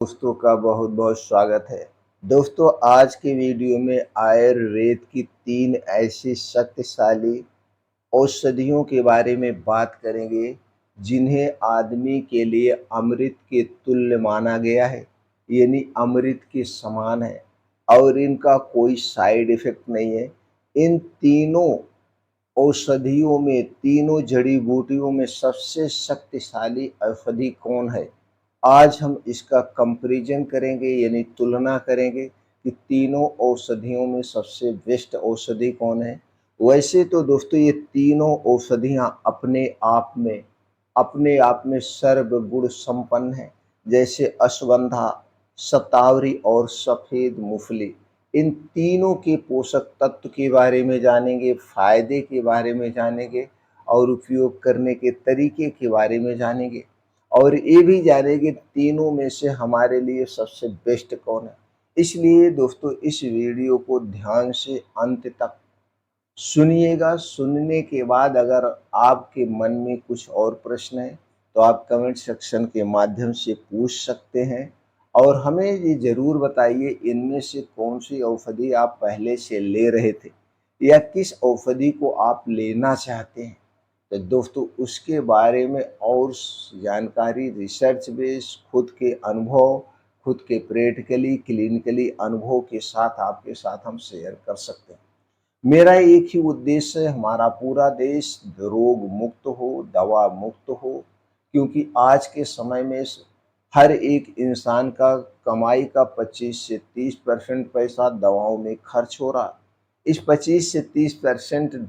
दोस्तों का बहुत बहुत स्वागत है। दोस्तों, आज के वीडियो में आयुर्वेद की 3 ऐसी शक्तिशाली औषधियों के बारे में बात करेंगे जिन्हें आदमी के लिए अमृत के तुल्य माना गया है, यानी अमृत के समान है और इनका कोई साइड इफ़ेक्ट नहीं है। इन तीनों औषधियों में, तीनों जड़ी-बूटियों में सबसे शक्तिशाली औषधि कौन है? आज हम इसका कंपैरिज़न करेंगे, यानी तुलना करेंगे कि तीनों औषधियों में सबसे बेस्ट औषधि कौन है। वैसे तो दोस्तों ये तीनों औषधियाँ अपने आप में सर्वगुण संपन्न हैं। जैसे अश्वगंधा, शतावरी और सफ़ेद मूँगफली। इन तीनों के पोषक तत्व के बारे में जानेंगे, फ़ायदे के बारे में जानेंगे और उपयोग करने के तरीके के बारे में जानेंगे और ये भी जानेंगे तीनों में से हमारे लिए सबसे बेस्ट कौन है। इसलिए दोस्तों इस वीडियो को ध्यान से अंत तक सुनिएगा। सुनने के बाद अगर आपके मन में कुछ और प्रश्न है तो आप कमेंट सेक्शन के माध्यम से पूछ सकते हैं और हमें ये ज़रूर बताइए इनमें से कौन सी औषधि आप पहले से ले रहे थे या किस औषधि को आप लेना चाहते हैं। तो दोस्तों उसके बारे में और जानकारी रिसर्च बेस खुद के अनुभव, खुद के प्रैक्टिकली क्लिनिकली अनुभव के साथ आपके साथ हम शेयर कर सकते हैं। मेरा एक ही उद्देश्य है, हमारा पूरा देश रोग मुक्त हो, दवा मुक्त हो, क्योंकि आज के समय में हर एक इंसान का कमाई का 25 से 30% पैसा दवाओं में खर्च हो रहा है। इस 25 से 30%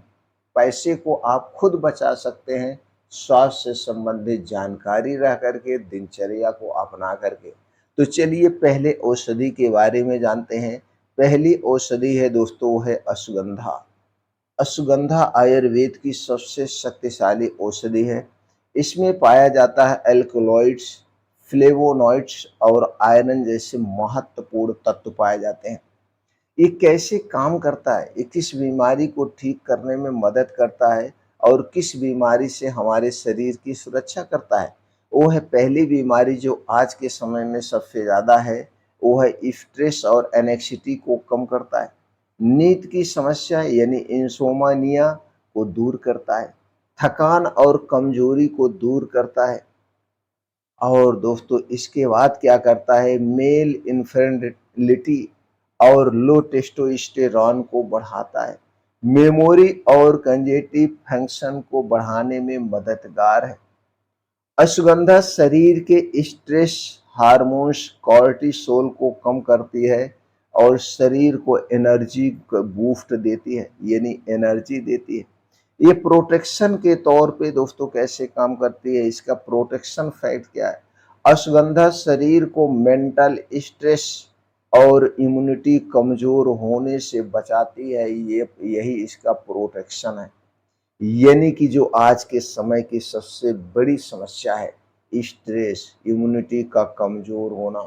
पैसे को आप खुद बचा सकते हैं स्वास्थ्य से संबंधित जानकारी रह करके, दिनचर्या को अपना करके। तो चलिए पहले औषधि के बारे में जानते हैं। पहली औषधि है दोस्तों, वो है अश्वगंधा। अश्वगंधा आयुर्वेद की सबसे शक्तिशाली औषधि है। इसमें पाया जाता है एल्कलॉइड्स, फ्लेवोनॉइड्स और आयरन जैसे महत्वपूर्ण तत्व पाए जाते हैं। ये कैसे काम करता है, ये किस बीमारी को ठीक करने में मदद करता है और किस बीमारी से हमारे शरीर की सुरक्षा करता है। वो है पहली बीमारी जो आज के समय में सबसे ज़्यादा है, वो है स्ट्रेस और एनेक्सिटी को कम करता है। नींद की समस्या यानी इंसोमानिया को दूर करता है। थकान और कमजोरी को दूर करता है। और दोस्तों इसके बाद क्या करता है, मेल इनफर्टिलिटी और लो टेस्टोस्टेरॉन को बढ़ाता है। मेमोरी और कंजेटिव फंक्शन को बढ़ाने में मददगार है। अश्वगंधा शरीर के स्ट्रेस हार्मोन्स कॉर्टिसोल को कम करती है और शरीर को एनर्जी बूस्ट देती है, यानी एनर्जी देती है। ये प्रोटेक्शन के तौर पे दोस्तों कैसे काम करती है, इसका प्रोटेक्शन फैक्ट क्या है। अश्वगंधा शरीर को मेंटल स्ट्रेस और इम्यूनिटी कमजोर होने से बचाती है। ये यही इसका प्रोटेक्शन है। यानी कि जो आज के समय की सबसे बड़ी समस्या है, स्ट्रेस, इम्यूनिटी का कमजोर होना,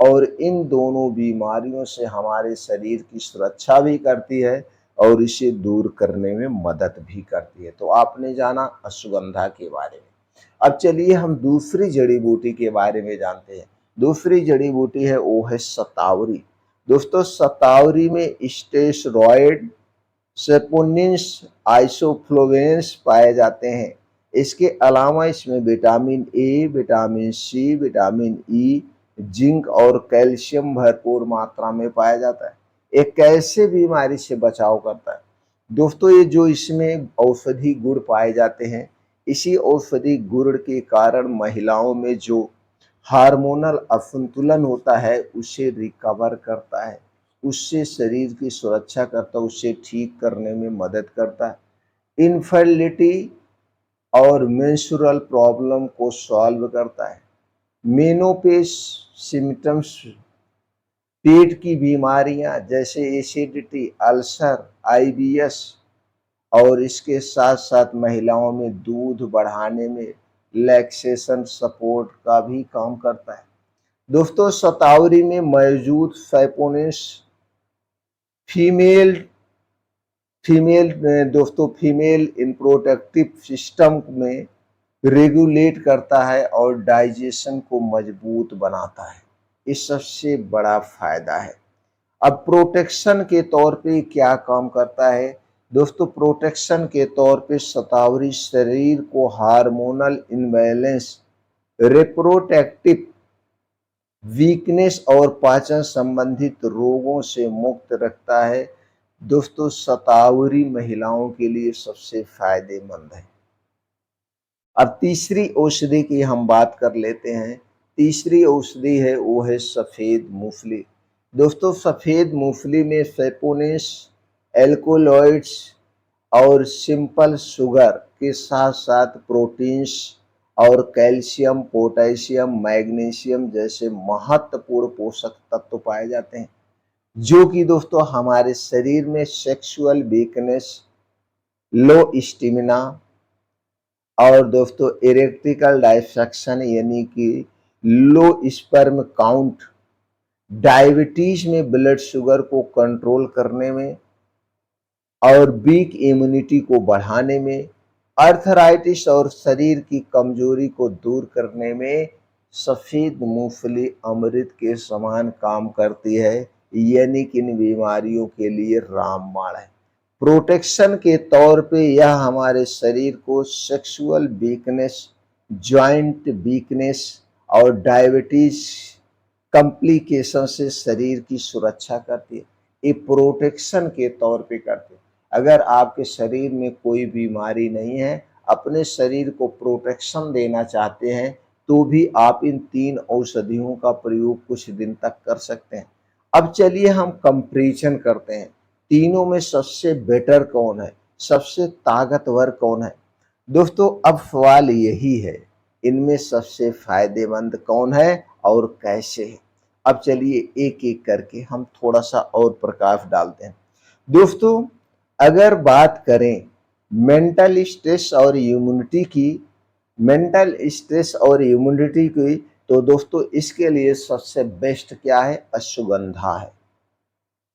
और इन दोनों बीमारियों से हमारे शरीर की सुरक्षा भी करती है और इसे दूर करने में मदद भी करती है। तो आपने जाना अश्वगंधा के बारे में। अब चलिए हम दूसरी जड़ी बूटी के बारे में जानते हैं। दूसरी जड़ी बूटी है वो है शतावरी। दोस्तों शतावरी में स्टेरॉयड, सेपोनिन्स, आइसोफ्लोवेंस पाए जाते हैं। इसके अलावा इसमें vitamin A, vitamin C, vitamin E, zinc और कैल्शियम भरपूर मात्रा में पाया जाता है। ये कैसे बीमारी से बचाव करता है। दोस्तों ये जो इसमें औषधि गुण पाए जाते हैं, इसी औषधि गुण के कारण महिलाओं में जो हार्मोनल असंतुलन होता है उसे रिकवर करता है, उससे शरीर की सुरक्षा करता है, उससे ठीक करने में मदद करता है। इनफर्टिलिटी और मेंस्ट्रुअल प्रॉब्लम को सॉल्व करता है। मेनोपेज सिम्टम्स, पेट की बीमारियां जैसे एसिडिटी, अल्सर, आईबीएस, और इसके साथ साथ महिलाओं में दूध बढ़ाने में लैक्सेशन सपोर्ट का भी काम करता है। दोस्तों शतावरी में मौजूद सैपोनिन्स फीमेल फीमेल दोस्तों फीमेल रिप्रोडक्टिव सिस्टम में रेगुलेट करता है और डाइजेशन को मजबूत बनाता है। ये सबसे बड़ा फायदा है। अब प्रोटेक्शन के तौर पे क्या काम करता है दोस्तों? प्रोटेक्शन के तौर पे शतावरी शरीर को हार्मोनल इम्बैलेंस, रिप्रोडक्टिव वीकनेस और पाचन संबंधित रोगों से मुक्त रखता है। दोस्तों शतावरी महिलाओं के लिए सबसे फायदेमंद है। अब तीसरी औषधि की हम बात कर लेते हैं। तीसरी औषधि है वो है सफेद मूंगफली। दोस्तों सफेद मूंगफली में सेपोनिस, एल्कोलॉइड्स और सिंपल शुगर के साथ साथ प्रोटीन्स और कैल्शियम, पोटेशियम, मैग्नीशियम जैसे महत्वपूर्ण पोषक तत्व पाए जाते हैं, जो कि दोस्तों हमारे शरीर में सेक्सुअल वीकनेस, लो स्टेमिना और दोस्तों इरेक्टिकल डायसेक्शन यानी कि लो स्पर्म काउंट, डायबिटीज में ब्लड शुगर को कंट्रोल करने में और वीक इम्यूनिटी को बढ़ाने में, अर्थराइटिस और शरीर की कमजोरी को दूर करने में सफेद मूंगफली अमृत के समान काम करती है, यानी कि इन बीमारियों के लिए रामबाण है। प्रोटेक्शन के तौर पे यह हमारे शरीर को सेक्सुअल वीकनेस, जॉइंट वीकनेस और डायबिटीज कॉम्प्लिकेशन से शरीर की सुरक्षा करती है। ये प्रोटेक्शन के तौर पे करते हैं। अगर आपके शरीर में कोई बीमारी नहीं है, अपने शरीर को प्रोटेक्शन देना चाहते हैं, तो भी आप इन 3 औषधियों का प्रयोग कुछ दिन तक कर सकते हैं। अब चलिए हम कंपैरिजन करते हैं, तीनों में सबसे बेटर कौन है, सबसे ताकतवर कौन है। दोस्तों अब सवाल यही है, इनमें सबसे फायदेमंद कौन है और कैसे है। अब चलिए एक एक करके हम थोड़ा सा और प्रकाश डालते हैं। दोस्तों अगर बात करें मेंटल स्ट्रेस और इम्यूनिटी की, मेंटल स्ट्रेस और इम्यूनिटी की, तो दोस्तों इसके लिए सबसे बेस्ट क्या है? अश्वगंधा है।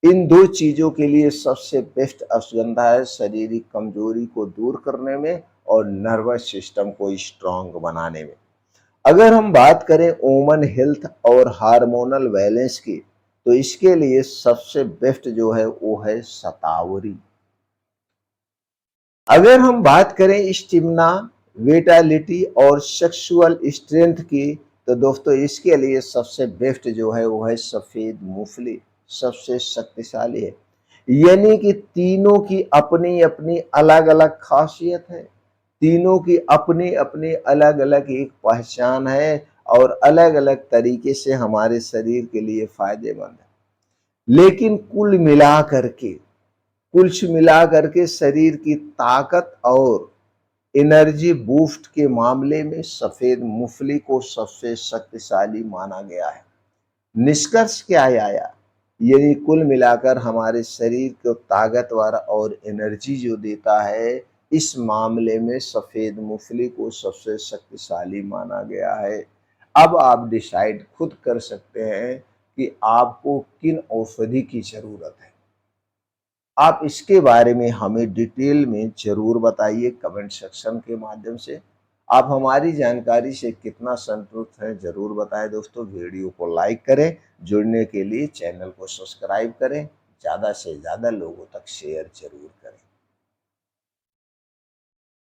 इन 2 चीजों के लिए सबसे बेस्ट अश्वगंधा है, शारीरिक कमजोरी को दूर करने में और नर्वस सिस्टम को स्ट्रांग बनाने में। अगर हम बात करें वुमन हेल्थ और हार्मोनल बैलेंस की, तो इसके लिए सबसे बेस्ट जो है वो है शतावरी। अगर हम बात करें स्टेमिना, विटालिटी और सेक्सुअल स्ट्रेंथ की, तो दोस्तों इसके लिए सबसे बेस्ट जो है वो है सफेद मूंगफली, सबसे शक्तिशाली है। यानी कि तीनों की अपनी अपनी अलग अलग खासियत है, तीनों की अपनी अपनी अलग अलग एक पहचान है और अलग अलग तरीके से हमारे शरीर के लिए फायदेमंद है। लेकिन कुल मिला करके शरीर की ताकत और एनर्जी बूस्ट के मामले में सफेद मूंगफली को सबसे शक्तिशाली माना गया है। निष्कर्ष क्या आया? यदि कुल मिलाकर हमारे शरीर को ताकतवर और एनर्जी जो देता है, इस मामले में सफेद मूंगफली को सबसे शक्तिशाली माना गया है। अब आप डिसाइड खुद कर सकते हैं कि आपको किन औषधि की जरूरत है। आप इसके बारे में हमें डिटेल में जरूर बताइए कमेंट सेक्शन के माध्यम से। आप हमारी जानकारी से कितना संतुष्ट हैं जरूर बताएं दोस्तों। वीडियो को लाइक करें, जुड़ने के लिए चैनल को सब्सक्राइब करें, ज़्यादा से ज़्यादा लोगों तक शेयर जरूर करें।